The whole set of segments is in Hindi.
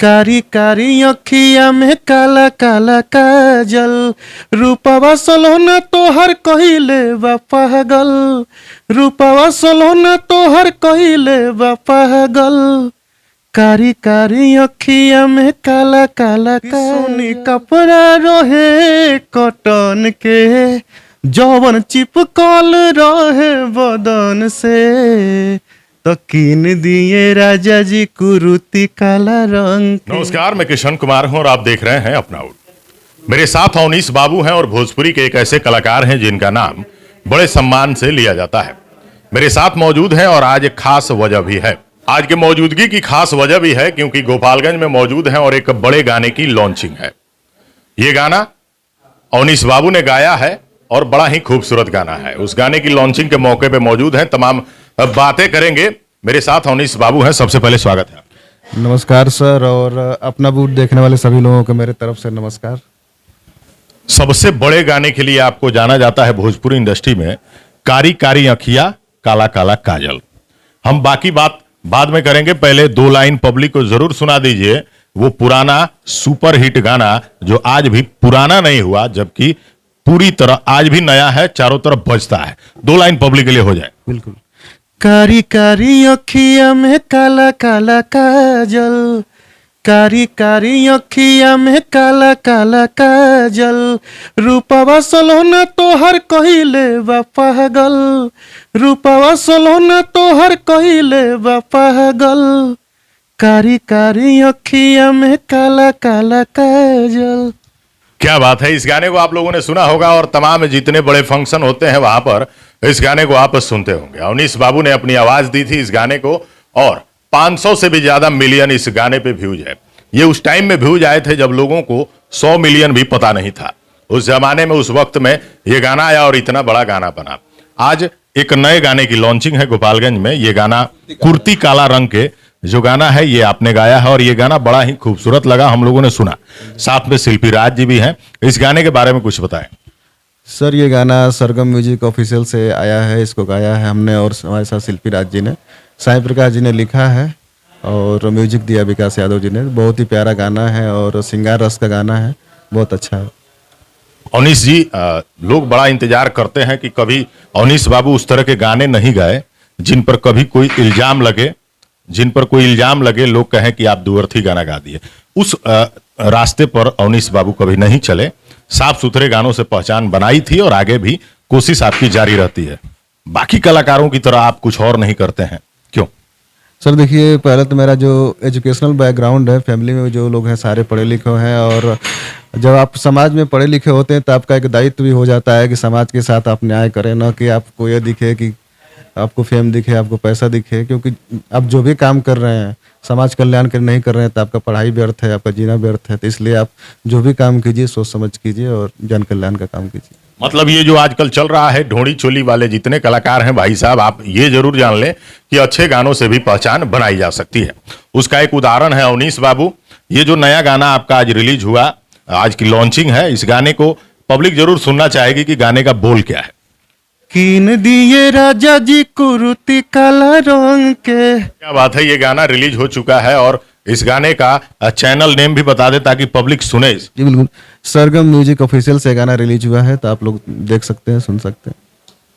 कारी कारी अखिया में काला काला काजल, रूपवा सलोना तोहर कहिले बा पागल, रूपवा सलोना तोहर कहिले बा पागल। कारी कारी अखिया में काला काला सोनी कपड़ा रहे कॉटन के, जौवन चिपकल रहे बदन से, तो कीन दिए राजा जी कुरुती काला रंग। नमस्कार, मैं किशन कुमार हूं और आप देख रहे हैं अपना उठ। मेरे साथ अवनीश बाबू हैं और भोजपुरी के एक ऐसे कलाकार हैं जिनका नाम बड़े सम्मान से लिया जाता है। मेरे साथ मौजूद हैं और आज एक खास वजह भी है। आज के मौजूदगी की खास वजह भी है क्योंकि गोपालगंज में मौजूद हैं और एक बड़े गाने की लॉन्चिंग है। ये गाना अवनीश बाबू ने गाया है और बड़ा ही खूबसूरत गाना है। उस गाने की लॉन्चिंग के मौके पे मौजूद हैं, तमाम बातें करेंगे। मेरे साथ अवनीश बाबू हैं। सबसे पहले स्वागत है। नमस्कार सर, और अपना बूट देखने वाले सभी लोगों को मेरे तरफ से नमस्कार। सबसे बड़े गाने के लिए आपको जाना जाता है भोजपुरी इंडस्ट्री में, कारी कारी अखिया काला काला काजल। हम बाकी बात बाद में करेंगे, पहले दो लाइन पब्लिक को जरूर सुना दीजिए। वो पुराना सुपर हिट गाना जो आज भी पुराना नहीं हुआ, जबकि पूरी तरह आज भी नया है, चारों तरफ बजता है। दो लाइन पब्लिक के लिए हो जाए। बिल्कुल। कारी कारी अखिया में काला काला काजल, कारी कारी अखिया में काला काला काजल, रूपवा सलोना तोहर कहिले बा पागल, रूपवा सलोना तोहर कहिले बा पागल। कारी कारी अखिया में काला काला काजल। क्या बात है। इस गाने को आप लोगों ने सुना होगा और तमाम जितने बड़े फंक्शन होते हैं वहां पर इस गाने को आप सुनते होंगे। अवनीश बाबू ने अपनी आवाज दी थी इस गाने को और 500 से भी ज्यादा मिलियन इस गाने पे व्यूज है। ये उस टाइम में व्यूज आए थे जब लोगों को 100 मिलियन भी पता नहीं था। उस जमाने में, उस वक्त में ये गाना आया और इतना बड़ा गाना बना। आज एक नए गाने की लॉन्चिंग है गोपालगंज में। ये गाना कुर्ती काला रंग के जो गाना है ये आपने गाया है और ये गाना बड़ा ही खूबसूरत लगा, हम लोगों ने सुना। साथ में शिल्पी राज जी भी हैं। इस गाने के बारे में कुछ बताएं। सर, ये गाना सरगम म्यूजिक ऑफिशियल से आया है, इसको गाया है हमने और हमारे साथ शिल्पी राज जी ने, साईं प्रकाश जी ने लिखा है और म्यूजिक दिया विकास यादव जी ने। बहुत ही प्यारा गाना है और श्रृंगार रस का गाना है, बहुत अच्छा है। अवनीश जी, लोग बड़ा इंतजार करते हैं कि कभी अवनीश बाबू उस तरह के गाने नहीं गाए जिन पर कभी कोई इल्जाम लगे, लोग कहें कि आप दुअर्थी गाना गा दिए। उस रास्ते पर अवनीश बाबू कभी नहीं चले। साफ सुथरे गानों से पहचान बनाई थी और आगे भी कोशिश आपकी जारी रहती है। बाकी कलाकारों की तरह आप कुछ और नहीं करते हैं, क्यों? सर देखिए, पहले तो मेरा जो एजुकेशनल बैकग्राउंड है, फैमिली में जो लोग हैं सारे पढ़े लिखे हैं, और जब आप समाज में पढ़े लिखे होते हैं तो आपका एक दायित्व भी हो जाता है कि समाज के साथ आप न्याय करें, ना कि आपको ये दिखे कि आपको फेम दिखे, आपको पैसा दिखे। क्योंकि आप जो भी काम कर रहे हैं समाज कल्याण के नहीं कर रहे हैं तो आपका पढ़ाई व्यर्थ है, आपका जीना व्यर्थ है। तो इसलिए आप जो भी काम कीजिए सोच समझ कीजिए और जन कल्याण का काम कीजिए। मतलब ये जो आजकल चल रहा है ढोड़ी चोली वाले जितने कलाकार हैं भाई साहब, आप ये जरूर जान लें कि अच्छे गानों से भी पहचान बनाई जा सकती है। उसका एक उदाहरण है अवनीश बाबू। ये जो नया गाना आपका आज रिलीज हुआ, आज की लॉन्चिंग है, इस गाने को पब्लिक जरूर सुनना चाहेगी कि गाने का बोल क्या है। कीन दिए राजा जी कुरुती काला रंग के। क्या बात है। ये गाना रिलीज हो चुका है और इस गाने का चैनल नेम भी बता दे ताकि पब्लिक सुने। जी बिल्कुल, सरगम म्यूजिक ऑफिशियल से गाना रिलीज हुआ है, तो आप लोग देख सकते हैं, सुन सकते हैं।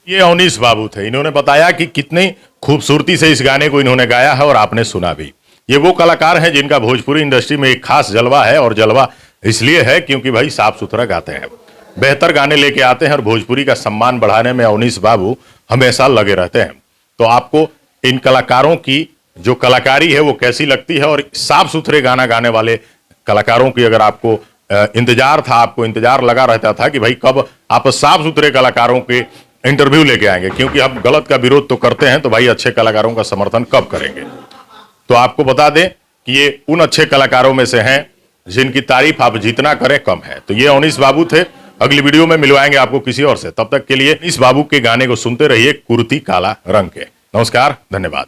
ये अवनीश बाबू थे। इन्होंने बताया कि कितनी खूबसूरती से इस गाने को इन्होंने गाया है और आपने सुना भी। ये वो कलाकार हैं जिनका भोजपुरी इंडस्ट्री में एक खास जलवा है, और जलवा इसलिए है क्योंकि भाई साफ सुथरा गाते हैं, बेहतर गाने लेके आते हैं और भोजपुरी का सम्मान बढ़ाने में अवनीश बाबू हमेशा लगे रहते हैं। तो आपको इन कलाकारों की जो कलाकारी है वो कैसी लगती है, और साफ सुथरे गाना गाने वाले कलाकारों की अगर आपको इंतजार था, आपको इंतजार लगा रहता था कि भाई कब आप साफ सुथरे कलाकारों के इंटरव्यू लेके आएंगे, क्योंकि हम गलत का विरोध तो करते हैं, तो भाई अच्छे कलाकारों का समर्थन कब करेंगे। तो आपको बता दें कि ये उन अच्छे कलाकारों में से हैं जिनकी तारीफ आप जितना करें कम है। तो ये अवनीश बाबू थे। अगली वीडियो में मिलवाएंगे आपको किसी और से। तब तक के लिए इस बाबू के गाने को सुनते रहिए, कुर्ती काला रंग के। नमस्कार, धन्यवाद।